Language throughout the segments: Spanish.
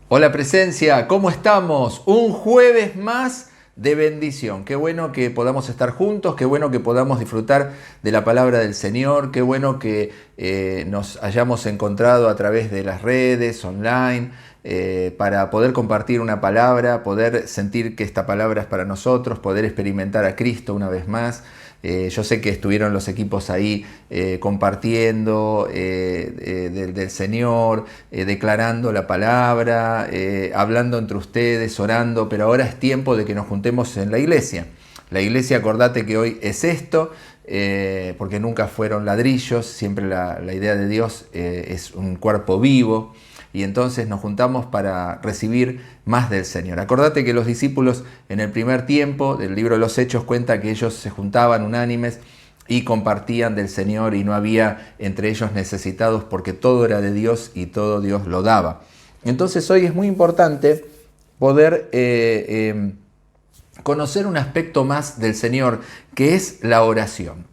Hola presencia, ¿cómo estamos? Un jueves más de bendición. Qué bueno que podamos estar juntos, qué bueno que podamos disfrutar de la palabra del Señor, qué bueno que nos hayamos encontrado a través de las redes, online, para poder compartir una palabra, poder sentir que esta palabra es para nosotros, poder experimentar a Cristo una vez más. Yo sé que estuvieron los equipos ahí compartiendo del Señor, declarando la palabra, hablando entre ustedes, orando, pero ahora es tiempo de que nos juntemos en la iglesia. La iglesia, acordate que hoy es esto, porque nunca fueron ladrillos, siempre la idea de Dios es un cuerpo vivo. Y entonces nos juntamos para recibir más del Señor. Acordate que los discípulos en el primer tiempo del libro de los Hechos cuenta que ellos se juntaban unánimes y compartían del Señor y no había entre ellos necesitados porque todo era de Dios y todo Dios lo daba. Entonces hoy es muy importante poder conocer un aspecto más del Señor, que es la oración.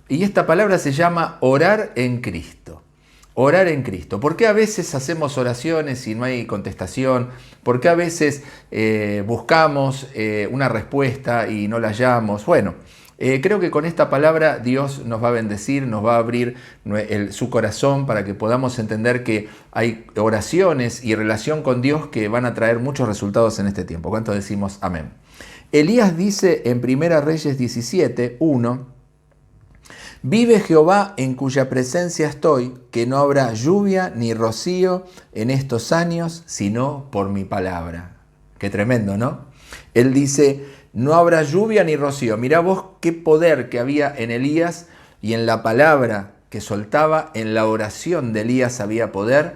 Y esta palabra se llama orar en Cristo. Orar en Cristo. ¿Por qué a veces hacemos oraciones y no hay contestación? ¿Por qué a veces buscamos una respuesta y no la hallamos? Bueno, creo que con esta palabra Dios nos va a bendecir, nos va a abrir su corazón para que podamos entender que hay oraciones y relación con Dios que van a traer muchos resultados en este tiempo. ¿Cuánto decimos amén? Elías dice en 1 Reyes 17, 1, vive Jehová en cuya presencia estoy, que no habrá lluvia ni rocío en estos años, sino por mi palabra. Qué tremendo, ¿no? Él dice, no habrá lluvia ni rocío. Mirá vos qué poder que había en Elías y en la palabra que soltaba, en la oración de Elías había poder,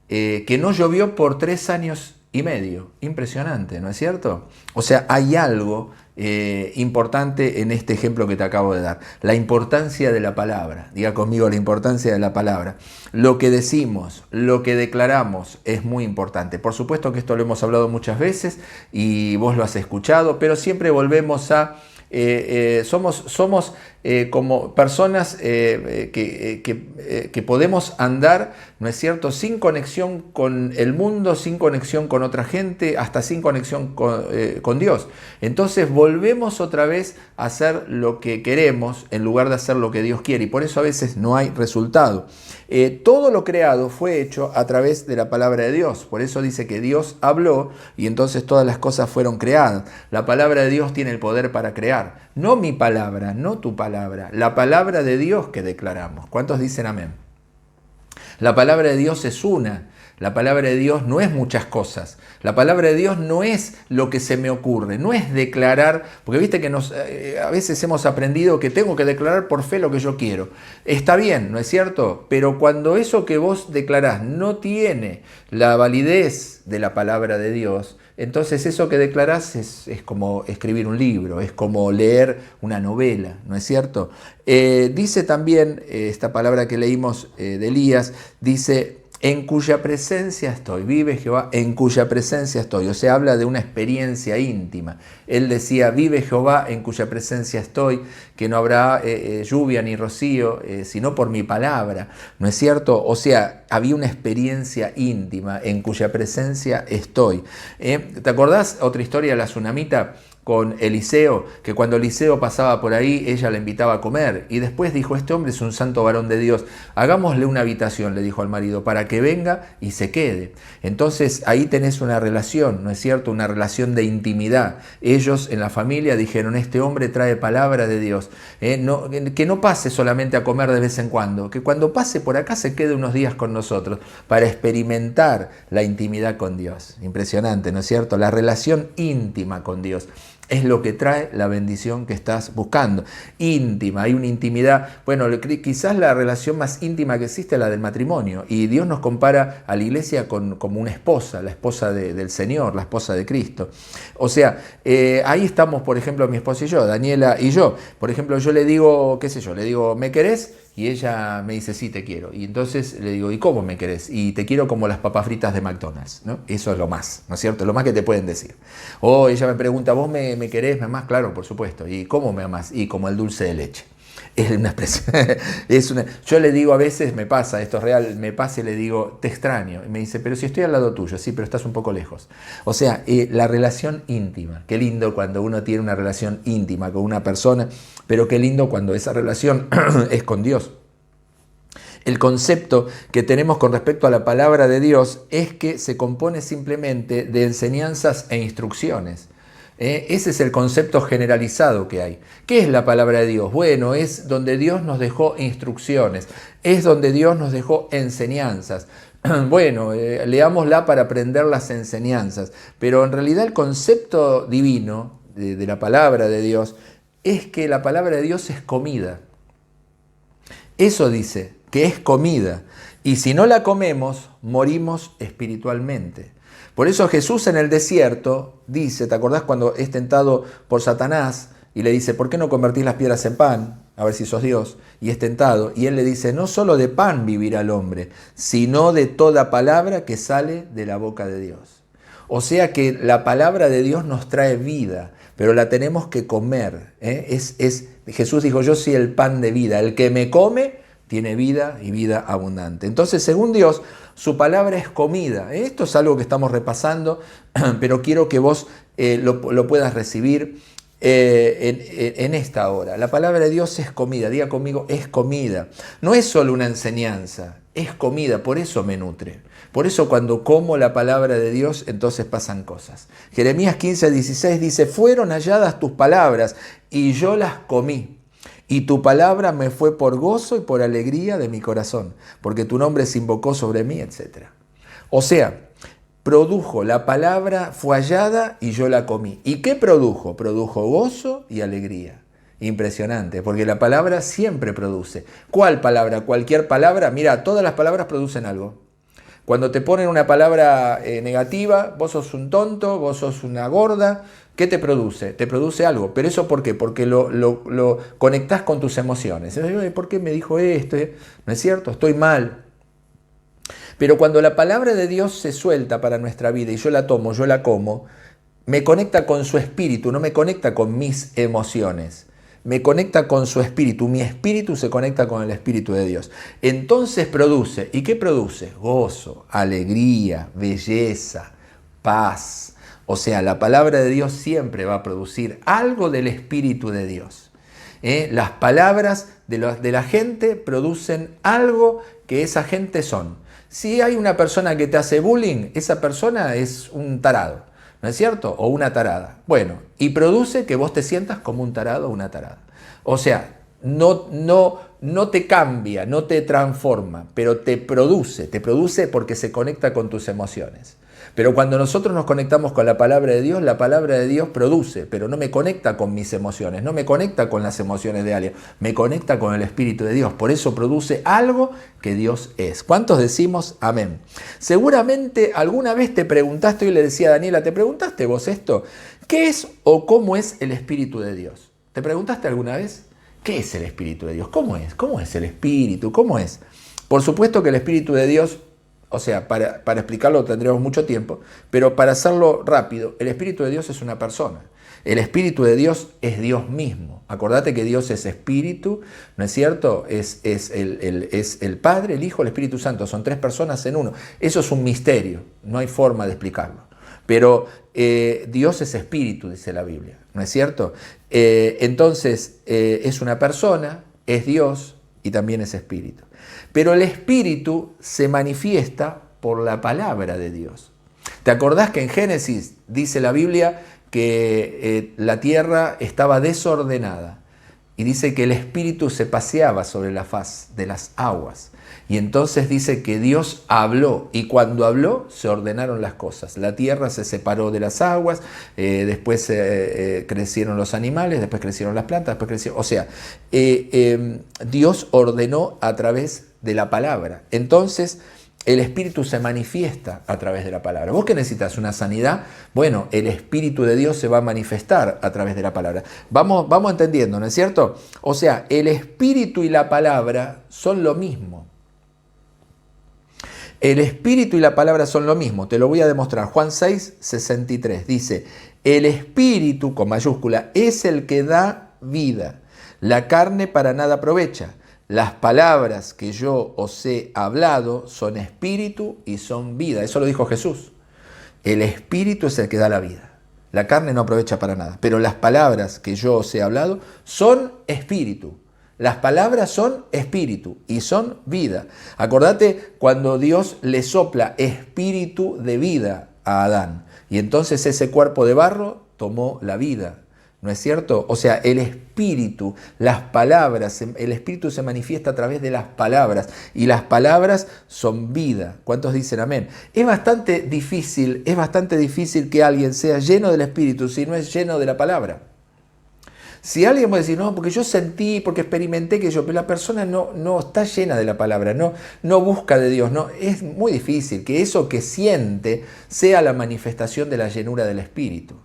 que no llovió por 3 años y medio. Impresionante, ¿no es cierto? O sea, hay algo importante en este ejemplo que te acabo de dar. La importancia de la palabra. Diga conmigo la importancia de la palabra. Lo que decimos, lo que declaramos es muy importante. Por supuesto que esto lo hemos hablado muchas veces y vos lo has escuchado, pero siempre volvemos a... somos como personas que podemos andar, ¿no es cierto?, sin conexión con el mundo, sin conexión con otra gente, hasta sin conexión con Dios. Entonces volvemos otra vez a hacer lo que queremos en lugar de hacer lo que Dios quiere y por eso a veces no hay resultado. Todo lo creado fue hecho a través de la palabra de Dios. Por eso dice que Dios habló y entonces todas las cosas fueron creadas. La palabra de Dios tiene el poder para crear. No mi palabra, no tu palabra. La palabra de Dios que declaramos. ¿Cuántos dicen amén? La palabra de Dios es una. La palabra de Dios no es muchas cosas. La palabra de Dios no es lo que se me ocurre, no es declarar, porque viste que a veces hemos aprendido que tengo que declarar por fe lo que yo quiero. Está bien, ¿no es cierto? Pero cuando eso que vos declarás no tiene la validez de la palabra de Dios, entonces eso que declarás es como escribir un libro, es como leer una novela, ¿no es cierto? Dice también esta palabra que leímos de Elías, dice, en cuya presencia estoy, vive Jehová, en cuya presencia estoy. O sea, habla de una experiencia íntima. Él decía, vive Jehová, en cuya presencia estoy, que no habrá lluvia ni rocío, sino por mi palabra. ¿No es cierto? O sea, había una experiencia íntima, en cuya presencia estoy. ¿Te acordás otra historia de la tsunamita? Con Eliseo, que cuando Eliseo pasaba por ahí, ella le invitaba a comer. Y después dijo, este hombre es un santo varón de Dios, hagámosle una habitación, le dijo al marido, para que venga y se quede. Entonces ahí tenés una relación, ¿no es cierto? Una relación de intimidad. Ellos en la familia dijeron, este hombre trae palabra de Dios. Que no pase solamente a comer de vez en cuando, que cuando pase por acá se quede unos días con nosotros para experimentar la intimidad con Dios. Impresionante, ¿no es cierto? La relación íntima con Dios es lo que trae la bendición que estás buscando. Íntima, hay una intimidad. Bueno, quizás la relación más íntima que existe es la del matrimonio. Y Dios nos compara a la iglesia como una esposa, la esposa del Señor, la esposa de Cristo. O sea, ahí estamos, por ejemplo, mi esposa y yo, Daniela y yo. Por ejemplo, yo le digo, qué sé yo, le digo, ¿me querés? Y ella me dice, sí, te quiero. Y entonces le digo, ¿y cómo me querés? Y te quiero como las papas fritas de McDonald's, ¿no? Eso es lo más, ¿no es cierto? Lo más que te pueden decir. O ella me pregunta, ¿vos me querés, me amás? Claro, por supuesto. ¿Y cómo me amás? Y como el dulce de leche. Es una expresión, yo le digo a veces, me pasa, esto es real, me pasa y le digo, te extraño. Y me dice, pero si estoy al lado tuyo, sí, pero estás un poco lejos. O sea, la relación íntima. Qué lindo cuando uno tiene una relación íntima con una persona, pero qué lindo cuando esa relación es con Dios. El concepto que tenemos con respecto a la palabra de Dios es que se compone simplemente de enseñanzas e instrucciones. Ese es el concepto generalizado que hay. ¿Qué es la palabra de Dios? Bueno, es donde Dios nos dejó instrucciones, es donde Dios nos dejó enseñanzas. Bueno, leámosla para aprender las enseñanzas, pero en realidad el concepto divino de la palabra de Dios es que la palabra de Dios es comida. Eso dice, que es comida, y si no la comemos, morimos espiritualmente. Por eso Jesús en el desierto dice, ¿te acordás cuando es tentado por Satanás y le dice, ¿por qué no convertís las piedras en pan? A ver si sos Dios. Y es tentado. Y él le dice, no solo de pan vivirá el hombre, sino de toda palabra que sale de la boca de Dios. O sea que la palabra de Dios nos trae vida, pero la tenemos que comer. Jesús dijo, yo soy el pan de vida. El que me come tiene vida y vida abundante. Entonces, según Dios, su palabra es comida. Esto es algo que estamos repasando, pero quiero que vos lo puedas recibir en esta hora. La palabra de Dios es comida. Diga conmigo, es comida. No es solo una enseñanza, es comida. Por eso me nutre. Por eso cuando como la palabra de Dios, entonces pasan cosas. Jeremías 15:16 dice, fueron halladas tus palabras y yo las comí. Y tu palabra me fue por gozo y por alegría de mi corazón, porque tu nombre se invocó sobre mí, etc. O sea, produjo, la palabra fue hallada y yo la comí. ¿Y qué produjo? Produjo gozo y alegría. Impresionante, porque la palabra siempre produce. ¿Cuál palabra? Cualquier palabra. Mira, todas las palabras producen algo. Cuando te ponen una palabra negativa, vos sos un tonto, vos sos una gorda, ¿qué te produce? Te produce algo. ¿Pero eso por qué? Porque lo conectás con tus emociones. ¿Por qué me dijo esto? ¿No es cierto? Estoy mal. Pero cuando la palabra de Dios se suelta para nuestra vida y yo la tomo, yo la como, me conecta con su espíritu, no me conecta con mis emociones. Me conecta con su espíritu, mi espíritu se conecta con el espíritu de Dios. Entonces produce, ¿y qué produce? Gozo, alegría, belleza, paz. O sea, la palabra de Dios siempre va a producir algo del espíritu de Dios. Las palabras de la gente producen algo que esa gente son. Si hay una persona que te hace bullying, esa persona es un tarado. ¿No es cierto? O una tarada. Bueno, y produce que vos te sientas como un tarado o una tarada. O sea, no te cambia, no te transforma, pero te produce porque se conecta con tus emociones. Pero cuando nosotros nos conectamos con la palabra de Dios produce, pero no me conecta con mis emociones, no me conecta con las emociones de alguien, me conecta con el Espíritu de Dios. Por eso produce algo que Dios es. ¿Cuántos decimos amén? Seguramente alguna vez te preguntaste, hoy le decía a Daniela, ¿te preguntaste vos esto? ¿Qué es o cómo es el Espíritu de Dios? ¿Te preguntaste alguna vez? ¿Qué es el Espíritu de Dios? ¿Cómo es? ¿Cómo es el Espíritu? ¿Cómo es? Por supuesto que el Espíritu de Dios, o sea, para explicarlo tendríamos mucho tiempo, pero para hacerlo rápido, el Espíritu de Dios es una persona. El Espíritu de Dios es Dios mismo. Acordate que Dios es Espíritu, ¿no es cierto? Es el Padre, el Hijo, el Espíritu Santo. Son tres personas en uno. Eso es un misterio, no hay forma de explicarlo. Pero Dios es Espíritu, dice la Biblia, ¿no es cierto? Entonces, es una persona, es Dios y también es Espíritu. Pero el Espíritu se manifiesta por la palabra de Dios. ¿Te acordás que en Génesis dice la Biblia que la tierra estaba desordenada? Y dice que el Espíritu se paseaba sobre la faz de las aguas. Y entonces dice que Dios habló, y cuando habló se ordenaron las cosas. La tierra se separó de las aguas, después crecieron los animales, después crecieron las plantas, después crecieron... O sea, Dios ordenó a través de la palabra. Entonces, el Espíritu se manifiesta a través de la palabra. ¿Vos qué necesitas? ¿Una sanidad? Bueno, el Espíritu de Dios se va a manifestar a través de la palabra. Vamos entendiendo, ¿no es cierto? O sea, el Espíritu y la palabra son lo mismo. El Espíritu y la palabra son lo mismo. Te lo voy a demostrar. Juan 6:63 dice, el Espíritu, con mayúscula, es el que da vida. La carne para nada aprovecha. Las palabras que yo os he hablado son espíritu y son vida. Eso lo dijo Jesús. El espíritu es el que da la vida. La carne no aprovecha para nada. Pero las palabras que yo os he hablado son espíritu. Las palabras son espíritu y son vida. Acordate cuando Dios le sopla espíritu de vida a Adán. Y entonces ese cuerpo de barro tomó la vida. ¿No es cierto? O sea, el espíritu, las palabras, el espíritu se manifiesta a través de las palabras y las palabras son vida. ¿Cuántos dicen amén? Es bastante difícil que alguien sea lleno del espíritu si no es lleno de la palabra. Si alguien puede decir, no, porque yo sentí, porque experimenté que yo, pero la persona no está llena de la palabra, no busca de Dios, no, es muy difícil que eso que siente sea la manifestación de la llenura del espíritu.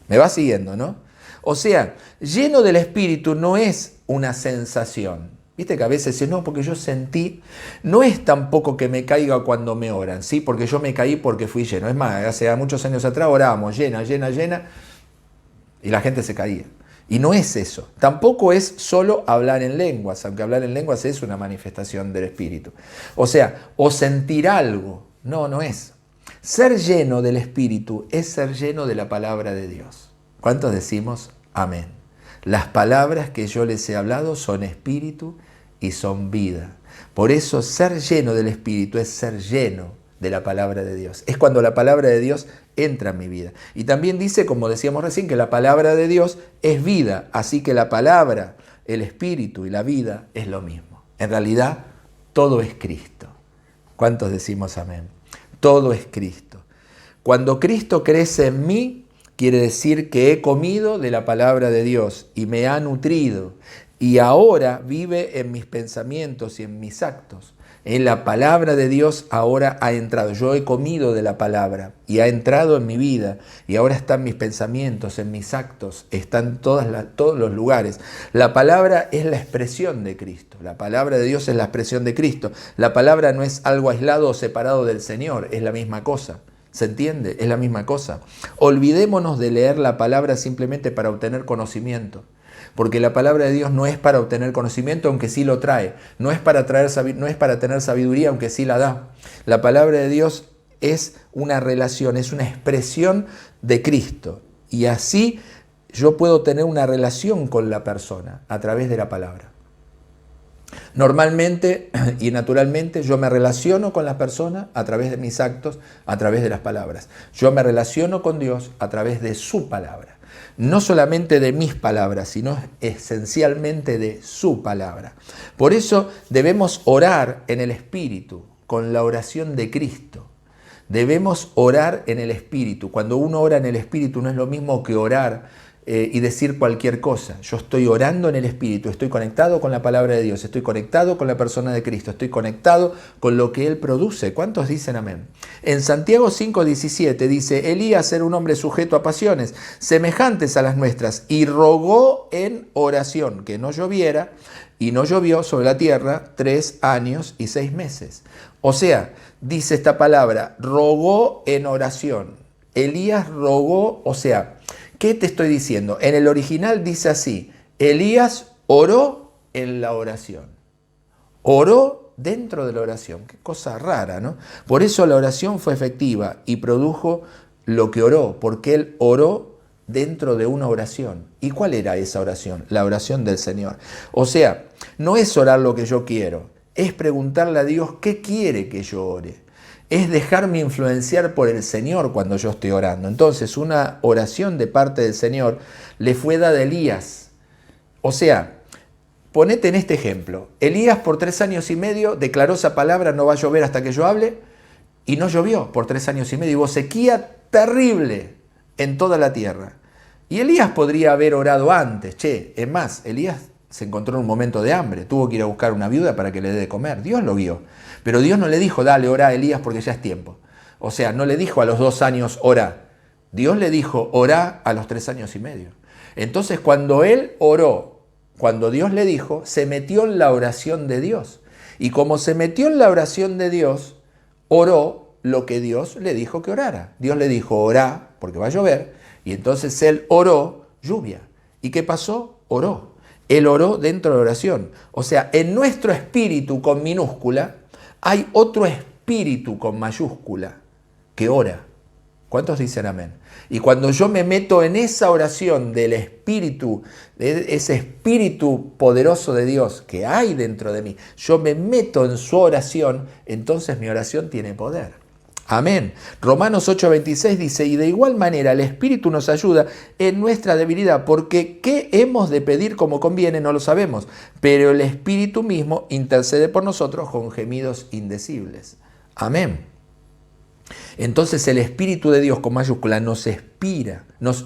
¿Me va siguiendo, no? O sea, lleno del espíritu no es una sensación. Viste que a veces dicen, no, porque yo sentí, no es tampoco que me caiga cuando me oran, ¿sí? Porque yo me caí porque fui lleno. Es más, hace muchos años atrás orábamos llena, y la gente se caía. Y no es eso. Tampoco es solo hablar en lenguas, aunque hablar en lenguas es una manifestación del espíritu. O sea, o sentir algo. No es. Ser lleno del espíritu es ser lleno de la palabra de Dios. ¿Cuántos decimos amén? Las palabras que yo les he hablado son espíritu y son vida. Por eso ser lleno del espíritu es ser lleno de la palabra de Dios. Es cuando la palabra de Dios entra en mi vida. Y también dice, como decíamos recién, que la palabra de Dios es vida. Así que la palabra, el espíritu y la vida es lo mismo. En realidad, todo es Cristo. ¿Cuántos decimos amén? Todo es Cristo. Cuando Cristo crece en mí, quiere decir que he comido de la palabra de Dios y me ha nutrido y ahora vive en mis pensamientos y en mis actos. En la palabra de Dios ahora ha entrado. Yo he comido de la palabra y ha entrado en mi vida y ahora están mis pensamientos, en mis actos, están en todos los lugares. La palabra es la expresión de Cristo. La palabra de Dios es la expresión de Cristo. La palabra no es algo aislado o separado del Señor, es la misma cosa. ¿Se entiende? Es la misma cosa. Olvidémonos de leer la palabra simplemente para obtener conocimiento. Porque la palabra de Dios no es para obtener conocimiento, aunque sí lo trae. No es para tener sabiduría, aunque sí la da. La palabra de Dios es una relación, es una expresión de Cristo. Y así yo puedo tener una relación con la persona a través de la palabra. Normalmente y naturalmente yo me relaciono con las personas a través de mis actos, a través de las palabras. Yo me relaciono con Dios a través de su palabra. No solamente de mis palabras, sino esencialmente de su palabra. Por eso debemos orar en el Espíritu, con la oración de Cristo. Debemos orar en el Espíritu. Cuando uno ora en el Espíritu no es lo mismo que orar y decir cualquier cosa. Yo estoy orando en el Espíritu, estoy conectado con la palabra de Dios, estoy conectado con la persona de Cristo, estoy conectado con lo que Él produce. ¿Cuántos dicen amén? En Santiago 5:17 dice, Elías era un hombre sujeto a pasiones semejantes a las nuestras y rogó en oración que no lloviera y no llovió sobre la tierra 3 años y 6 meses. O sea, dice esta palabra, rogó en oración. Elías rogó, o sea, ¿qué te estoy diciendo? En el original dice así, Elías oró en la oración. Oró dentro de la oración. Qué cosa rara, ¿no? Por eso la oración fue efectiva y produjo lo que oró, porque él oró dentro de una oración. ¿Y cuál era esa oración? La oración del Señor. O sea, no es orar lo que yo quiero, es preguntarle a Dios qué quiere que yo ore. Es dejarme influenciar por el Señor cuando yo estoy orando. Entonces, una oración de parte del Señor le fue dada a Elías. O sea, ponete en este ejemplo. Elías por 3 años y medio declaró esa palabra, no va a llover hasta que yo hable, y no llovió por 3 años y medio. Hubo sequía terrible en toda la tierra. Y Elías podría haber orado antes. Es más, Elías se encontró en un momento de hambre. Tuvo que ir a buscar una viuda para que le dé de comer. Dios lo guió. Pero Dios no le dijo, dale, orá a Elías porque ya es tiempo. O sea, no le dijo a los 2 años, orá. Dios le dijo, orá a los 3 años y medio. Entonces, cuando él oró, cuando Dios le dijo, se metió en la oración de Dios. Y como se metió en la oración de Dios, oró lo que Dios le dijo que orara. Dios le dijo, orá, porque va a llover. Y entonces él oró lluvia. ¿Y qué pasó? Oró. Él oró dentro de la oración. O sea, en nuestro espíritu con minúscula hay otro espíritu con mayúscula que ora. ¿Cuántos dicen amén? Y cuando yo me meto en esa oración del espíritu, de ese espíritu poderoso de Dios que hay dentro de mí, yo me meto en su oración, entonces mi oración tiene poder. Amén. Romanos 8:26 dice, y de igual manera el Espíritu nos ayuda en nuestra debilidad, porque qué hemos de pedir como conviene no lo sabemos, pero el Espíritu mismo intercede por nosotros con gemidos indecibles. Amén. Entonces el Espíritu de Dios con mayúscula nos inspira, nos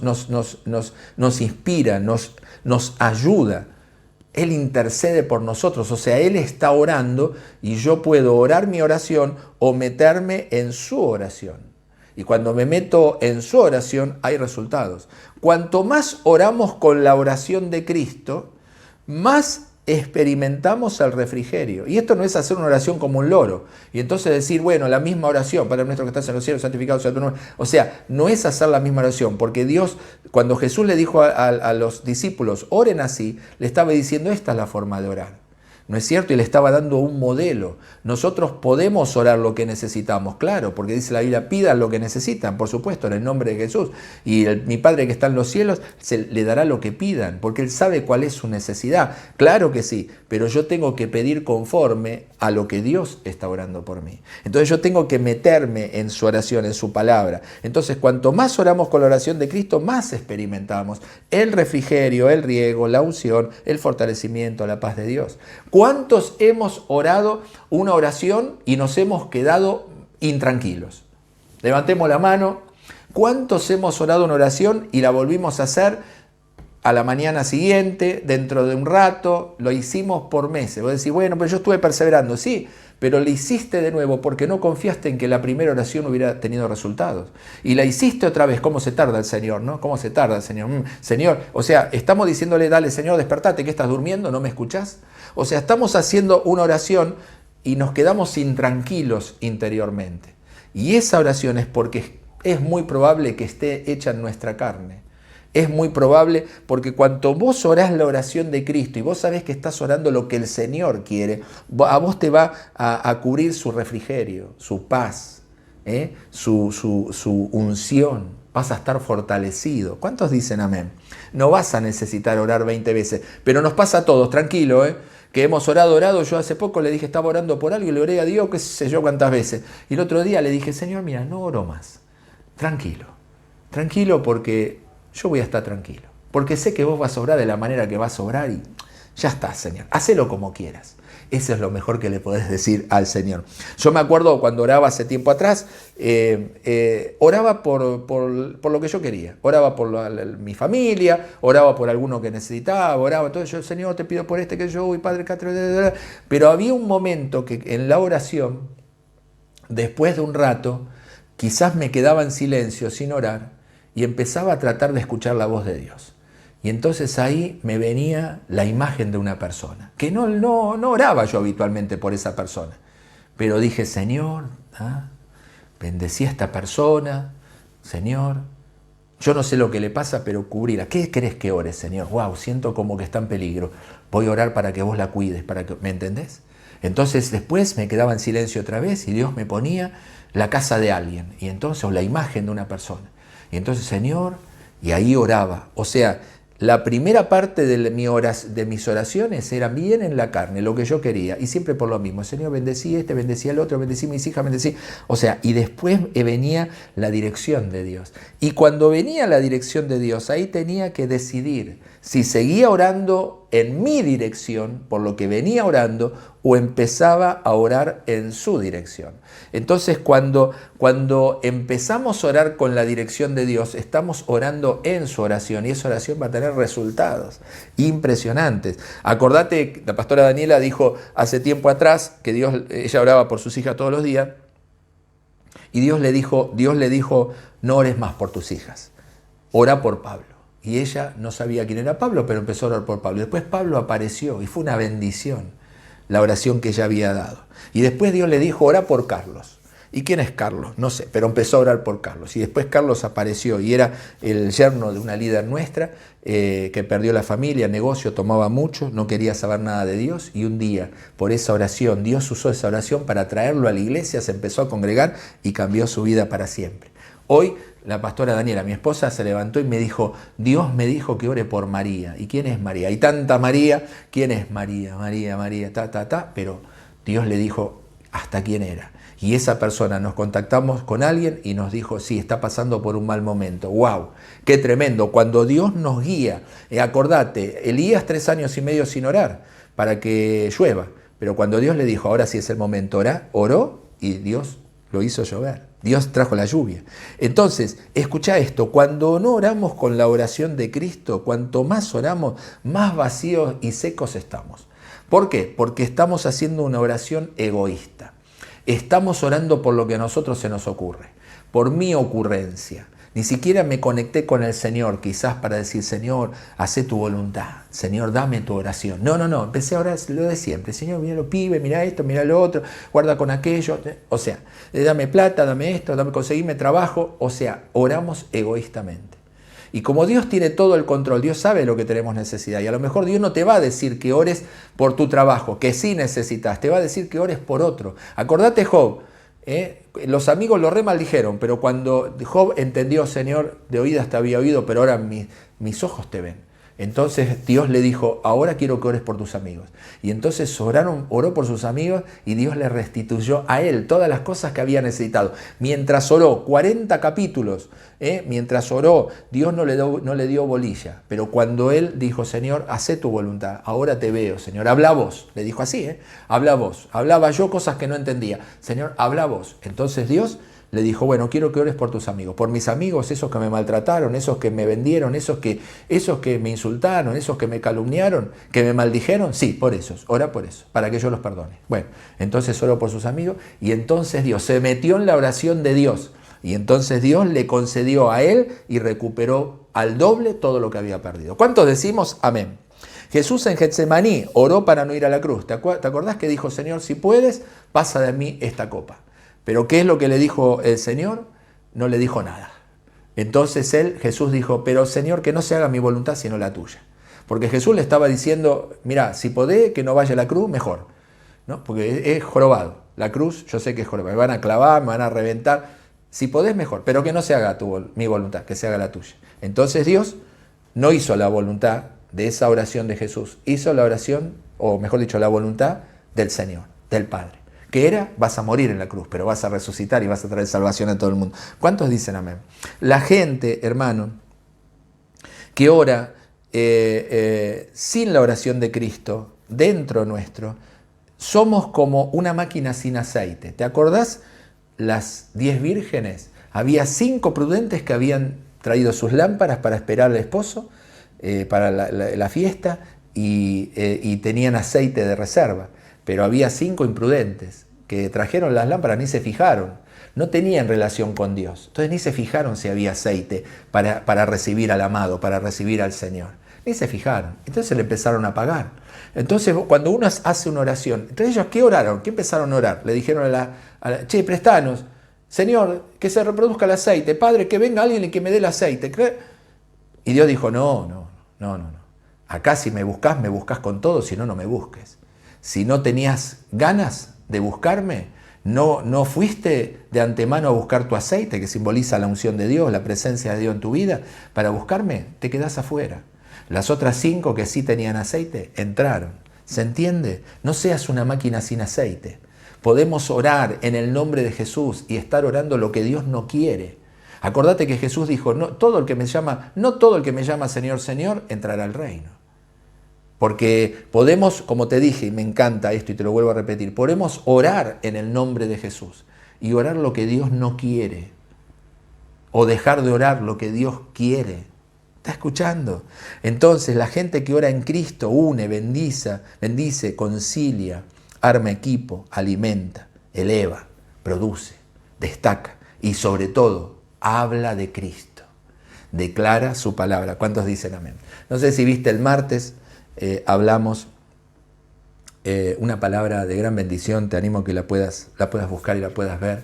ayuda. Él intercede por nosotros, o sea, Él está orando y yo puedo orar mi oración o meterme en su oración. Y cuando me meto en su oración hay resultados. Cuanto más oramos con la oración de Cristo, más experimentamos el refrigerio. Y esto no es hacer una oración como un loro. Y entonces decir, bueno, la misma oración, Padre nuestro que estás en los cielos, santificado sea tu nombre. O sea, no es hacer la misma oración, porque Dios, cuando Jesús le dijo a los discípulos, oren así, le estaba diciendo, esta es la forma de orar. ¿No es cierto? Y le estaba dando un modelo. Nosotros podemos orar lo que necesitamos, claro, porque dice la Biblia, pidan lo que necesitan, por supuesto, en el nombre de Jesús. Y mi Padre que está en los cielos le dará lo que pidan, porque Él sabe cuál es su necesidad. Claro que sí, pero yo tengo que pedir conforme a lo que Dios está orando por mí. Entonces yo tengo que meterme en su oración, en su palabra. Entonces cuanto más oramos con la oración de Cristo, más experimentamos el refrigerio, el riego, la unción, el fortalecimiento, la paz de Dios. ¿Cuántos hemos orado una oración y nos hemos quedado intranquilos? Levantemos la mano. ¿Cuántos hemos orado una oración y la volvimos a hacer a la mañana siguiente, dentro de un rato? Lo hicimos por meses. Vos decís, bueno, pero yo estuve perseverando. Sí, pero lo hiciste de nuevo porque no confiaste en que la primera oración hubiera tenido resultados. Y la hiciste otra vez. ¿Cómo se tarda el Señor, no? ¿Cómo se tarda el Señor? Señor, o sea, estamos diciéndole, dale, Señor, despertate, que estás durmiendo, ¿no me escuchás? O sea, estamos haciendo una oración y nos quedamos intranquilos interiormente. Y esa oración es porque es muy probable que esté hecha en nuestra carne. Es muy probable porque cuanto vos orás la oración de Cristo y vos sabés que estás orando lo que el Señor quiere, a vos te va a cubrir su refrigerio, su paz, su unción. Vas a estar fortalecido. ¿Cuántos dicen amén? No vas a necesitar orar 20 veces, pero nos pasa a todos, tranquilo, que hemos orado. Yo hace poco le dije, estaba orando por algo y le oré a Dios, qué sé yo cuántas veces. Y el otro día le dije, Señor, mira, no oro más. Tranquilo porque yo voy a estar tranquilo. Porque sé que vos vas a obrar de la manera que vas a obrar y ya está, Señor. Hacelo como quieras. Eso es lo mejor que le podés decir al Señor. Yo me acuerdo cuando oraba hace tiempo atrás, oraba por lo que yo quería. Oraba por mi familia, oraba por alguno que necesitaba, oraba. Entonces yo, Señor, te pido por este que yo, y Padre, pero había un momento que en la oración, después de un rato, quizás me quedaba en silencio sin orar y empezaba a tratar de escuchar la voz de Dios. Y entonces ahí me venía la imagen de una persona, que no oraba yo habitualmente por esa persona. Pero dije, Señor, bendecí a esta persona, Señor, yo no sé lo que le pasa, pero cubrirla. ¿Qué querés que ore, Señor? Wow, siento como que está en peligro. Voy a orar para que vos la cuides, ¿me entendés? Entonces después me quedaba en silencio otra vez y Dios me ponía la casa de alguien, y entonces, o la imagen de una persona. Y entonces, Señor, y ahí oraba. O sea, la primera parte de mis oraciones era bien en la carne, lo que yo quería, y siempre por lo mismo. Señor, bendecí bendecí al otro, bendecí a mis hijas, bendecí. O sea, y después venía la dirección de Dios. Y cuando venía la dirección de Dios, ahí tenía que decidir si seguía orando en mi dirección, por lo que venía orando, o empezaba a orar en su dirección. Entonces, cuando empezamos a orar con la dirección de Dios, estamos orando en su oración, y esa oración va a tener resultados impresionantes. Acordate, la pastora Daniela dijo hace tiempo atrás que ella oraba por sus hijas todos los días, y Dios le dijo, no ores más por tus hijas, ora por Pablo. Y ella no sabía quién era Pablo, pero empezó a orar por Pablo. Después Pablo apareció y fue una bendición la oración que ella había dado. Y después Dios le dijo, ora por Carlos. ¿Y quién es Carlos? No sé, pero empezó a orar por Carlos. Y después Carlos apareció y era el yerno de una líder nuestra que perdió la familia, negocio, tomaba mucho, no quería saber nada de Dios. Y un día, por esa oración, Dios usó esa oración para traerlo a la iglesia, se empezó a congregar y cambió su vida para siempre. Hoy la pastora Daniela, mi esposa, se levantó y me dijo, Dios me dijo que ore por María. ¿Y quién es María? Hay tanta María. ¿Quién es María? María, pero Dios le dijo hasta quién era. Y esa persona, nos contactamos con alguien y nos dijo, sí, está pasando por un mal momento. ¡Wow! ¡Qué tremendo! Cuando Dios nos guía, acordate, Elías 3 años y medio sin orar para que llueva. Pero cuando Dios le dijo, ahora sí es el momento, oró y Dios lo hizo llover. Dios trajo la lluvia. Entonces, escucha esto, cuando no oramos con la oración de Cristo, cuanto más oramos, más vacíos y secos estamos. ¿Por qué? Porque estamos haciendo una oración egoísta. Estamos orando por lo que a nosotros se nos ocurre, por mi ocurrencia. Ni siquiera me conecté con el Señor, quizás para decir, Señor, hacé tu voluntad. Señor, dame tu oración. No, empecé a orar lo de siempre. Señor, mira lo pibe, mira esto, mira lo otro, guarda con aquello. O sea, dame plata, dame esto, conseguime trabajo. O sea, oramos egoístamente. Y como Dios tiene todo el control, Dios sabe lo que tenemos necesidad. Y a lo mejor Dios no te va a decir que ores por tu trabajo, que sí necesitas, te va a decir que ores por otro. Acordate Job. Los amigos lo remaldijeron, pero cuando Job entendió, Señor, de oídas te había oído, pero ahora mis ojos te ven. Entonces Dios le dijo, ahora quiero que ores por tus amigos. Y entonces oró por sus amigos y Dios le restituyó a él todas las cosas que había necesitado. Mientras oró, 40 capítulos, mientras oró, Dios no le dio bolilla. Pero cuando él dijo, Señor, hacé tu voluntad, ahora te veo, Señor, habla vos. Le dijo así, habla vos. Hablaba yo cosas que no entendía. Señor, habla vos. Entonces Dios le dijo, bueno, quiero que ores por tus amigos, por mis amigos, esos que me maltrataron, esos que me vendieron, esos que me insultaron, esos que me calumniaron, que me maldijeron, sí, por esos, ora por eso, para que yo los perdone. Bueno, entonces oró por sus amigos y entonces Dios se metió en la oración de Dios y entonces Dios le concedió a él y recuperó al doble todo lo que había perdido. ¿Cuántos decimos amén? Jesús en Getsemaní oró para no ir a la cruz. ¿Te acordás que dijo, Señor, si puedes, pasa de mí esta copa? Pero ¿qué es lo que le dijo el Señor? No le dijo nada. Entonces Jesús dijo, pero Señor, que no se haga mi voluntad sino la tuya. Porque Jesús le estaba diciendo, mira, si podés que no vaya a la cruz, mejor. ¿No? Porque es jorobado. La cruz yo sé que es jorobado. Me van a clavar, me van a reventar. Si podés, mejor. Pero que no se haga mi voluntad, que se haga la tuya. Entonces Dios no hizo la voluntad de esa oración de Jesús. Hizo la oración, o mejor dicho, la voluntad del Señor, del Padre. Que era, vas a morir en la cruz, pero vas a resucitar y vas a traer salvación a todo el mundo. ¿Cuántos dicen amén? La gente, hermano, que ora sin la oración de Cristo, dentro nuestro, somos como una máquina sin aceite. ¿Te acordás? Las 10 vírgenes, había 5 prudentes que habían traído sus lámparas para esperar al esposo, para la fiesta, y tenían aceite de reserva. Pero había 5 imprudentes que trajeron las lámparas, ni se fijaron, no tenían relación con Dios. Entonces ni se fijaron si había aceite para recibir al amado, para recibir al Señor. Ni se fijaron. Entonces le empezaron a pagar. Entonces cuando uno hace una oración, entonces ellos, ¿qué oraron? ¿Qué empezaron a orar? Le dijeron che, prestanos, Señor, que se reproduzca el aceite. Padre, que venga alguien y que me dé el aceite. Y Dios dijo, no. Acá si me buscas con todo, si no, no me busques. Si no tenías ganas de buscarme, no fuiste de antemano a buscar tu aceite, que simboliza la unción de Dios, la presencia de Dios en tu vida, para buscarme, te quedás afuera. Las otras 5 que sí tenían aceite, entraron. ¿Se entiende? No seas una máquina sin aceite. Podemos orar en el nombre de Jesús y estar orando lo que Dios no quiere. Acordate que Jesús dijo, no todo el que me llama Señor, Señor, entrará al reino. Porque podemos, como te dije, y me encanta esto y te lo vuelvo a repetir, podemos orar en el nombre de Jesús y orar lo que Dios no quiere. O dejar de orar lo que Dios quiere. ¿Está escuchando? Entonces la gente que ora en Cristo une, bendice, concilia, arma equipo, alimenta, eleva, produce, destaca y sobre todo habla de Cristo. Declara su palabra. ¿Cuántos dicen amén? No sé si viste el martes. Hablamos una palabra de gran bendición, te animo a que la puedas buscar y la puedas ver.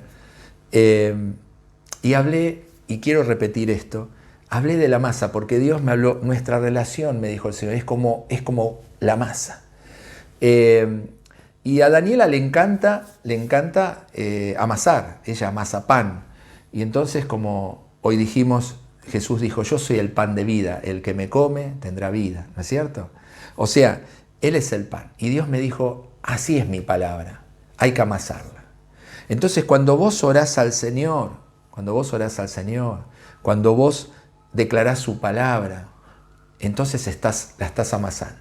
Y hablé, y quiero repetir esto, hablé de la masa, porque Dios me habló, nuestra relación, me dijo el Señor, es como la masa. Y a Daniela le encanta amasar, ella amasa pan. Y entonces, como hoy dijimos, Jesús dijo, yo soy el pan de vida, el que me come tendrá vida, ¿no es cierto? O sea, Él es el pan. Y Dios me dijo, así es mi palabra, hay que amasarla. Entonces, cuando vos orás al Señor, cuando vos declarás su palabra, entonces la estás amasando.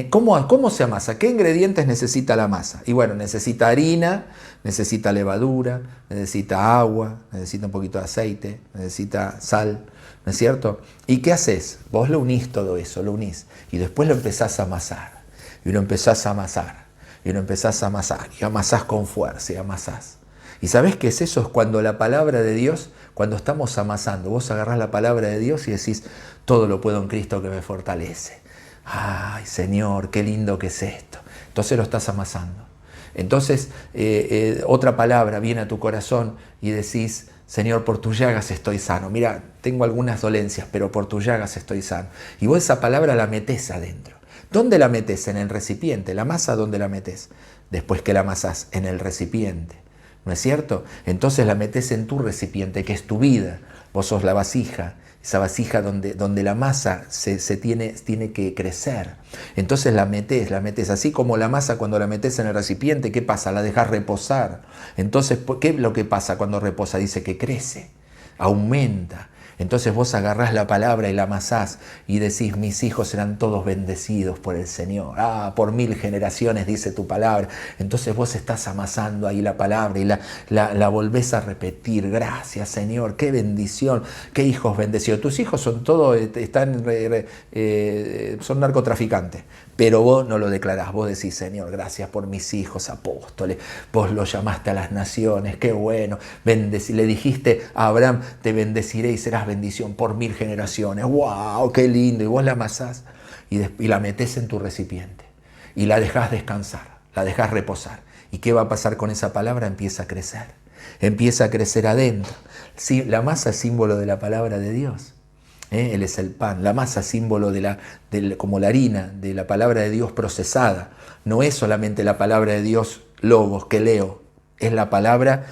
¿Cómo se amasa? ¿Qué ingredientes necesita la masa? Y bueno, necesita harina, necesita levadura, necesita agua, necesita un poquito de aceite, necesita sal, ¿no es cierto? ¿Y qué haces? Vos lo unís todo eso, lo unís, y después lo empezás a amasar, y lo empezás a amasar, y lo empezás a amasar, y amasás con fuerza, y amasás. ¿Y sabés qué es eso? Es cuando la palabra de Dios, cuando estamos amasando, vos agarrás la palabra de Dios y decís, todo lo puedo en Cristo que me fortalece. Ay, Señor, qué lindo que es esto. Entonces lo estás amasando. Entonces otra palabra viene a tu corazón y decís, Señor, por tus llagas estoy sano. Mira, tengo algunas dolencias, pero por tus llagas estoy sano. Y vos esa palabra la metés adentro. ¿Dónde la metés? En el recipiente. La masa, ¿dónde la metés? Después que la amasás, en el recipiente. ¿No es cierto? Entonces la metés en tu recipiente, que es tu vida. Vos sos la vasija. Esa vasija donde la masa tiene que crecer. Entonces la metés, así como la masa cuando la metés en el recipiente, ¿qué pasa? La dejás reposar. Entonces, ¿qué es lo que pasa cuando reposa? Dice que crece, aumenta. Entonces vos agarrás la palabra y la amasás y decís, mis hijos serán todos bendecidos por el Señor. Por 1000 generaciones dice tu palabra. Entonces vos estás amasando ahí la palabra y la volvés a repetir. Gracias, Señor, qué bendición, qué hijos bendecidos. Tus hijos son todos, son narcotraficantes, pero vos no lo declarás. Vos decís, Señor, gracias por mis hijos apóstoles. Vos los llamaste a las naciones, qué bueno. Le dijiste a Abraham, te bendeciré y serás bendición por 1000 generaciones. ¡Wow! ¡Qué lindo! Y vos la amasás y la metés en tu recipiente y la dejás descansar, la dejás reposar. ¿Y qué va a pasar con esa palabra? Empieza a crecer adentro. Sí, la masa es símbolo de la palabra de Dios. Él es el pan. La masa es símbolo como la harina, de la palabra de Dios procesada. No es solamente la palabra de Dios logos que leo, es la palabra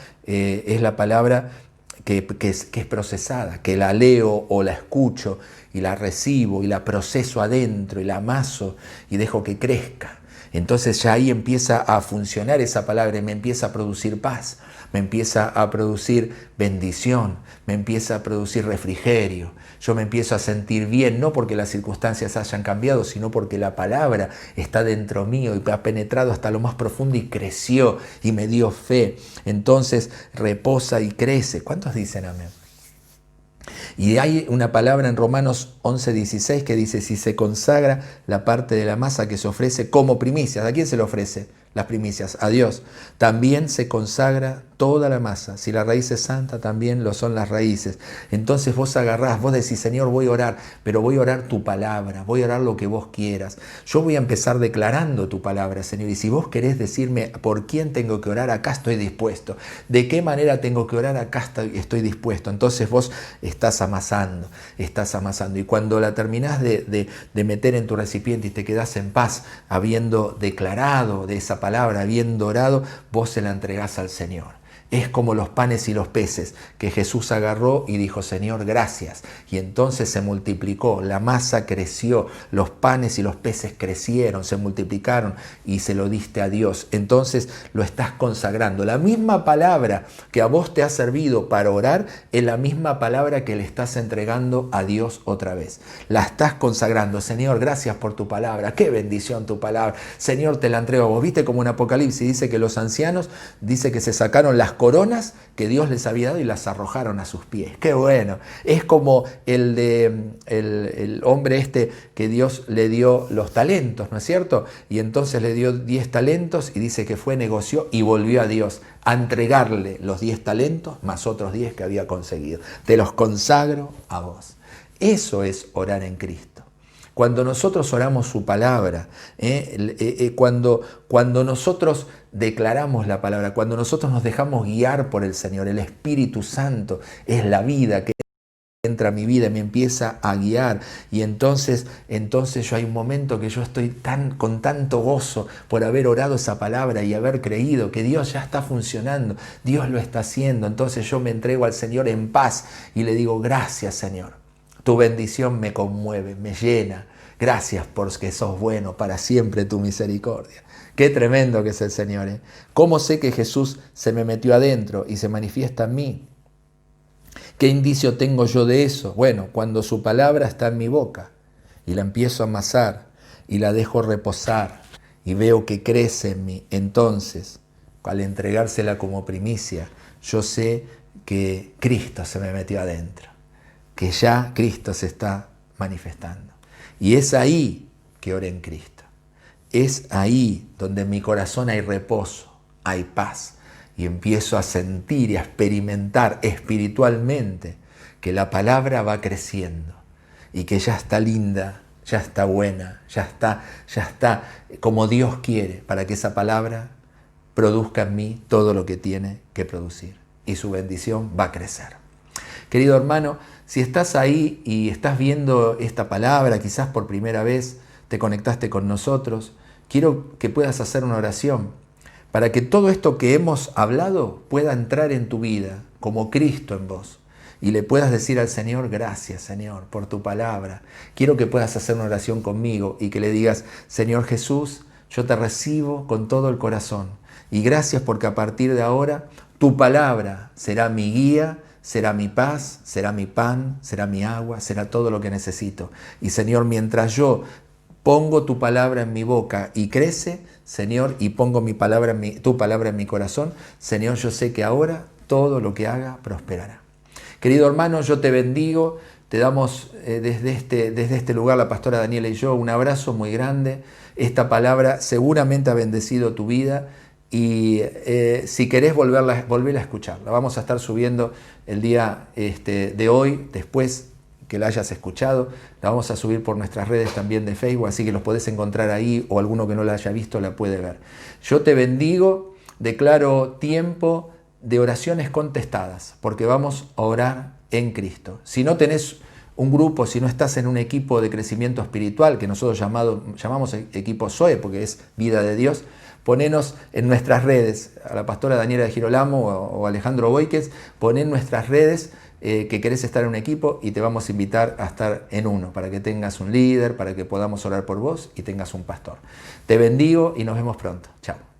que es procesada, que la leo o la escucho y la recibo y la proceso adentro y la amaso y dejo que crezca. Entonces ya ahí empieza a funcionar esa palabra y me empieza a producir paz, me empieza a producir bendición, me empieza a producir refrigerio. Yo me empiezo a sentir bien, no porque las circunstancias hayan cambiado, sino porque la palabra está dentro mío y ha penetrado hasta lo más profundo y creció y me dio fe. Entonces reposa y crece. ¿Cuántos dicen amén? Y hay una palabra en Romanos 11:16 que dice, si se consagra la parte de la masa que se ofrece como primicias, ¿a quién se le ofrece las primicias? A Dios. También se consagra toda la masa. Si la raíz es santa, también lo son las raíces. Entonces vos agarrás, vos decís, Señor, voy a orar, pero voy a orar tu palabra, voy a orar lo que vos quieras. Yo voy a empezar declarando tu palabra, Señor. Y si vos querés decirme por quién tengo que orar, acá estoy dispuesto. ¿De qué manera tengo que orar? Acá estoy dispuesto. Entonces vos estás amasando. Y cuando la terminás de meter en tu recipiente y te quedás en paz, habiendo declarado de esa palabra, habiendo orado, vos se la entregás al Señor. Es como los panes y los peces que Jesús agarró y dijo, Señor, gracias. Y entonces se multiplicó, la masa creció, los panes y los peces crecieron, se multiplicaron y se lo diste a Dios. Entonces lo estás consagrando. La misma palabra que a vos te ha servido para orar es la misma palabra que le estás entregando a Dios otra vez. La estás consagrando. Señor, gracias por tu palabra. Qué bendición tu palabra. Señor, te la entrego a vos. ¿Viste como en Apocalipsis dice que los ancianos, dice que se sacaron las coronas que Dios les había dado y las arrojaron a sus pies? ¡Qué bueno! Es como el hombre que Dios le dio los talentos, ¿no es cierto? Y entonces le dio 10 talentos y dice que fue, negoció y volvió a Dios a entregarle los 10 talentos más otros 10 que había conseguido. Te los consagro a vos. Eso es orar en Cristo. Cuando nosotros oramos su palabra, cuando nosotros declaramos la palabra, cuando nosotros nos dejamos guiar por el Señor, el Espíritu Santo es la vida que entra a mi vida y me empieza a guiar, y entonces yo hay un momento que yo estoy con tanto gozo por haber orado esa palabra y haber creído que Dios ya está funcionando, Dios lo está haciendo. Entonces yo me entrego al Señor en paz y le digo: gracias, Señor, tu bendición me conmueve, me llena, gracias porque sos bueno, para siempre tu misericordia. Qué tremendo que es el Señor, ¿eh? ¿Cómo sé que Jesús se me metió adentro y se manifiesta en mí? ¿Qué indicio tengo yo de eso? Bueno, cuando su palabra está en mi boca y la empiezo a amasar y la dejo reposar y veo que crece en mí, entonces, al entregársela como primicia, yo sé que Cristo se me metió adentro, que ya Cristo se está manifestando. Y es ahí que oré en Cristo. Es ahí donde en mi corazón hay reposo, hay paz. Y empiezo a sentir y a experimentar espiritualmente que la palabra va creciendo y que ya está linda, ya está buena, ya está como Dios quiere, para que esa palabra produzca en mí todo lo que tiene que producir y su bendición va a crecer. Querido hermano, si estás ahí y estás viendo esta palabra, quizás por primera vez te conectaste con nosotros, quiero que puedas hacer una oración para que todo esto que hemos hablado pueda entrar en tu vida como Cristo en vos y le puedas decir al Señor: gracias, Señor, por tu palabra. Quiero que puedas hacer una oración conmigo y que le digas: Señor Jesús, yo te recibo con todo el corazón y gracias porque a partir de ahora tu palabra será mi guía, será mi paz, será mi pan, será mi agua, será todo lo que necesito. Y Señor, mientras yo pongo tu palabra en mi boca y crece, Señor, y pongo tu palabra en mi corazón, Señor, yo sé que ahora todo lo que haga prosperará. Querido hermano, yo te bendigo, te damos desde este lugar, la pastora Daniela y yo, un abrazo muy grande. Esta palabra seguramente ha bendecido tu vida y si querés volverla a escuchar, la vamos a estar subiendo el día de hoy, después que la hayas escuchado, la vamos a subir por nuestras redes también de Facebook, así que los podés encontrar ahí o alguno que no la haya visto la puede ver. Yo te bendigo, declaro tiempo de oraciones contestadas, porque vamos a orar en Cristo. Si no tenés un grupo, si no estás en un equipo de crecimiento espiritual, que nosotros llamamos equipo Zoe, porque es vida de Dios, ponenos en nuestras redes, a la pastora Daniela de Girolamo o Alejandro Boiques, poné en nuestras redes que querés estar en un equipo y te vamos a invitar a estar en uno, para que tengas un líder, para que podamos orar por vos y tengas un pastor. Te bendigo y nos vemos pronto. Chao.